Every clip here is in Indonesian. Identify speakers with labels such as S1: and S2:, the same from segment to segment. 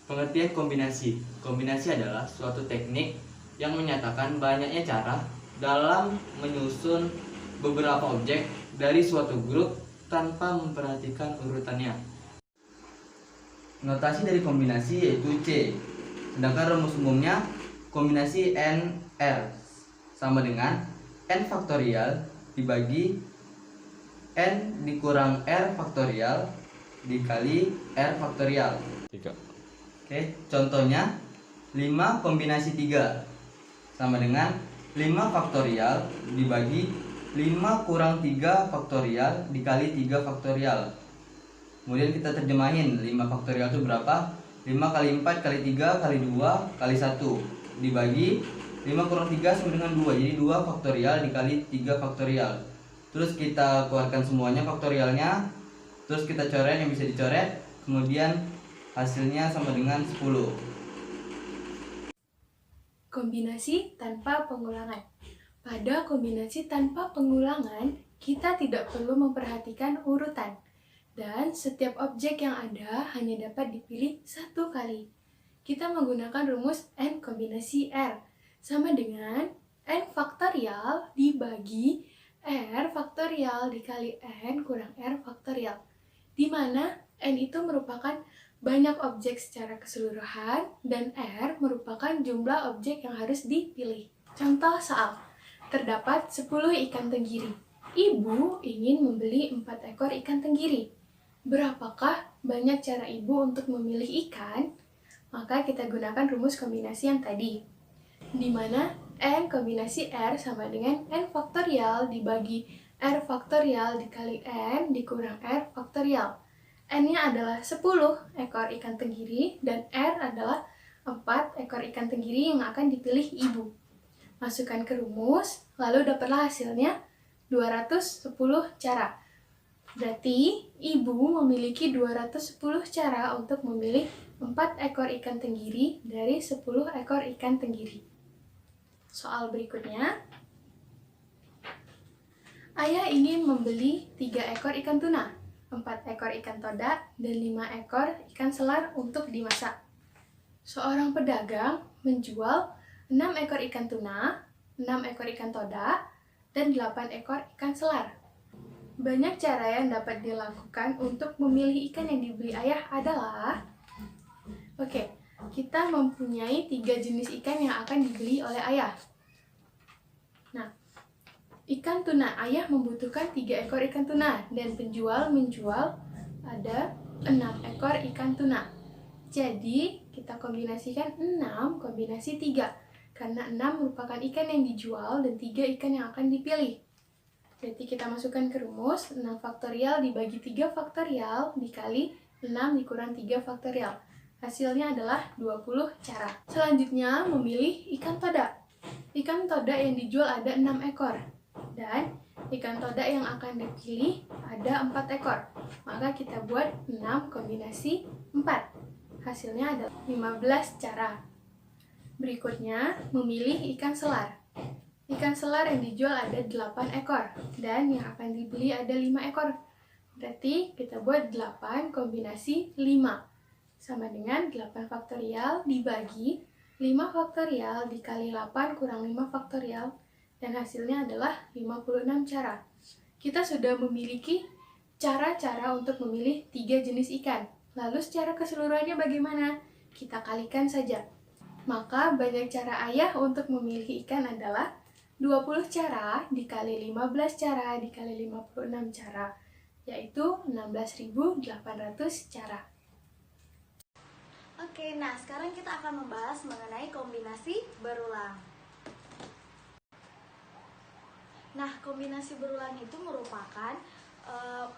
S1: Pengertian kombinasi. Kombinasi adalah suatu teknik yang menyatakan banyaknya cara dalam menyusun beberapa objek dari suatu grup tanpa memperhatikan urutannya. Notasi dari kombinasi yaitu C. Sedangkan rumus umumnya kombinasi NR sama dengan N faktorial dibagi N dikurang R faktorial dikali R faktorial. Oke, contohnya 5 kombinasi 3 sama dengan 5 faktorial dibagi 5 kurang 3 faktorial dikali 3 faktorial. Kemudian kita terjemahin 5 faktorial itu berapa? 5 kali 4 kali 3 kali 2 kali 1 dibagi 5 kurang 3 sama dengan 2. Jadi 2 faktorial dikali 3 faktorial. Terus kita keluarkan semuanya faktorialnya. Terus kita coret yang bisa dicoret. Kemudian hasilnya sama dengan 10.
S2: Kombinasi tanpa pengulangan. Pada kombinasi tanpa pengulangan, kita tidak perlu memperhatikan urutan. Dan setiap objek yang ada hanya dapat dipilih satu kali. Kita menggunakan rumus N kombinasi R, sama dengan N faktorial dibagi R faktorial dikali N kurang R faktorial, di mana N itu merupakan banyak objek secara keseluruhan dan R merupakan jumlah objek yang harus dipilih. Contoh soal, terdapat 10 ikan tenggiri. Ibu ingin membeli 4 ekor ikan tenggiri. Berapakah banyak cara ibu untuk memilih ikan? Maka kita gunakan rumus kombinasi yang tadi, di mana N kombinasi R sama dengan N faktorial dibagi R faktorial dikali N dikurang R faktorial. N-nya adalah 10 ekor ikan tenggiri dan R adalah 4 ekor ikan tenggiri yang akan dipilih ibu. Masukkan ke rumus, lalu dapatlah hasilnya 210 cara. Berarti ibu memiliki 210 cara untuk memilih 4 ekor ikan tenggiri dari 10 ekor ikan tenggiri. Soal berikutnya, ayah ingin membeli 3 ekor ikan tuna, 4 ekor ikan toda, dan 5 ekor ikan selar untuk dimasak. Seorang pedagang menjual 6 ekor ikan tuna, 6 ekor ikan toda, dan 8 ekor ikan selar. Banyak cara yang dapat dilakukan untuk memilih ikan yang dibeli ayah adalah, kita mempunyai 3 jenis ikan yang akan dibeli oleh ayah. Nah, ikan tuna, ayah membutuhkan 3 ekor ikan tuna dan penjual menjual ada 6 ekor ikan tuna. Jadi, kita kombinasikan 6 kombinasi 3 karena 6 merupakan ikan yang dijual dan 3 ikan yang akan dipilih. Berarti kita masukkan ke rumus 6 faktorial dibagi 3 faktorial dikali 6 dikurang 3 faktorial. Hasilnya adalah 20 cara. Selanjutnya, memilih ikan toda. Ikan toda yang dijual ada 6 ekor. Dan ikan toda yang akan dipilih ada 4 ekor. Maka kita buat 6 kombinasi 4. Hasilnya adalah 15 cara. Berikutnya, memilih ikan selar. Ikan selar yang dijual ada 8 ekor. Dan yang akan dibeli ada 5 ekor. Berarti kita buat 8 kombinasi 5. Sama dengan 8 faktorial dibagi 5 faktorial dikali 8 kurang 5 faktorial, dan hasilnya adalah 56 cara. Kita sudah memiliki cara-cara untuk memilih 3 jenis ikan. Lalu secara keseluruhannya bagaimana? Kita kalikan saja. Maka banyak cara ayah untuk memilih ikan adalah 20 cara dikali 15 cara dikali 56 cara, yaitu 16.800 cara.
S3: Oke, nah sekarang kita akan membahas mengenai kombinasi berulang. Nah, kombinasi berulang itu merupakan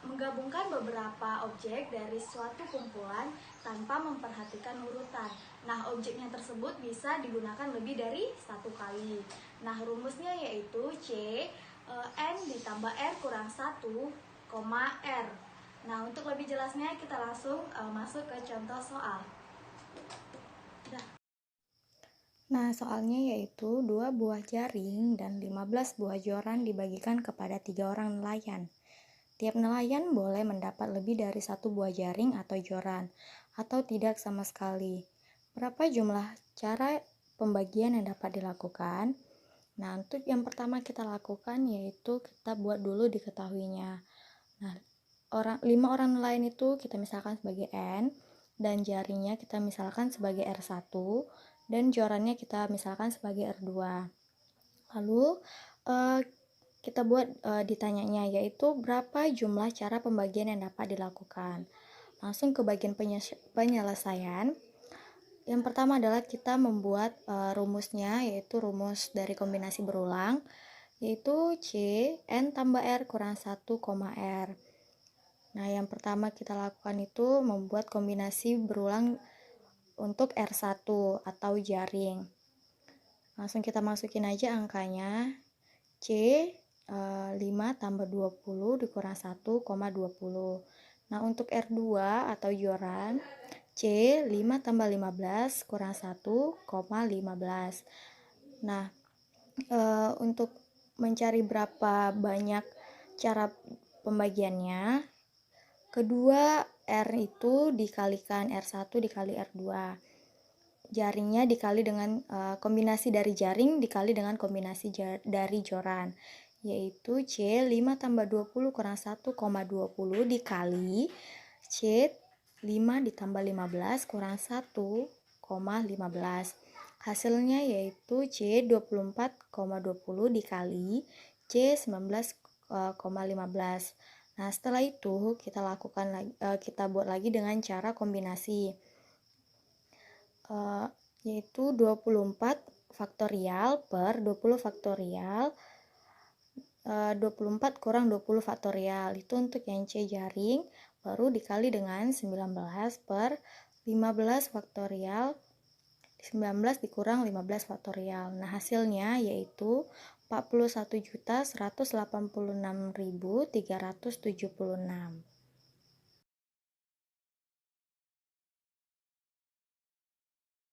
S3: menggabungkan beberapa objek dari suatu kumpulan tanpa memperhatikan urutan. Nah, objeknya tersebut bisa digunakan lebih dari satu kali. Nah, rumusnya yaitu C N ditambah R kurang 1, R. Nah, untuk lebih jelasnya kita langsung masuk ke contoh soal.
S4: Nah, soalnya yaitu 2 buah jaring dan 15 buah joran dibagikan kepada 3 orang nelayan. Tiap nelayan boleh mendapat lebih dari 1 buah jaring atau joran, atau tidak sama sekali. Berapa jumlah cara pembagian yang dapat dilakukan? Nah, untuk yang pertama kita lakukan yaitu kita buat dulu diketahuinya. Nah, 5 orang lain itu kita misalkan sebagai N, dan jaringnya kita misalkan sebagai R1, dan jorannya kita misalkan sebagai R2. Lalu kita buat ditanyanya, yaitu berapa jumlah cara pembagian yang dapat dilakukan. Langsung ke bagian penyelesaian. Yang pertama adalah kita membuat rumusnya, yaitu rumus dari kombinasi berulang, yaitu C N tambah R kurang 1, R. Nah, yang pertama kita lakukan itu membuat kombinasi berulang untuk R1 atau jaring. Langsung kita masukin aja angkanya. C 5 tambah 20 dikurang 1, 20. Nah, untuk R2 atau joran, C 5 tambah 15 kurang 1, 15. Nah, untuk mencari berapa banyak cara pembagiannya, kedua R itu dikalikan R1 dikali R2. Jaringnya dikali dengan kombinasi dari jaring dikali dengan kombinasi dari joran, yaitu C 5 tambah 20 kurang 1, 20 dikali C 5 ditambah 15 kurang 1, 15. Hasilnya yaitu C 24,20 dikali C 19,15. Nah, setelah itu kita buat lagi dengan cara kombinasi, yaitu 24 faktorial per 20 faktorial, 24 kurang 20 faktorial, itu untuk yang C jaring, baru dikali dengan 19 per 15 faktorial, 19 dikurang 15 faktorial. Nah, hasilnya yaitu 41.186.376.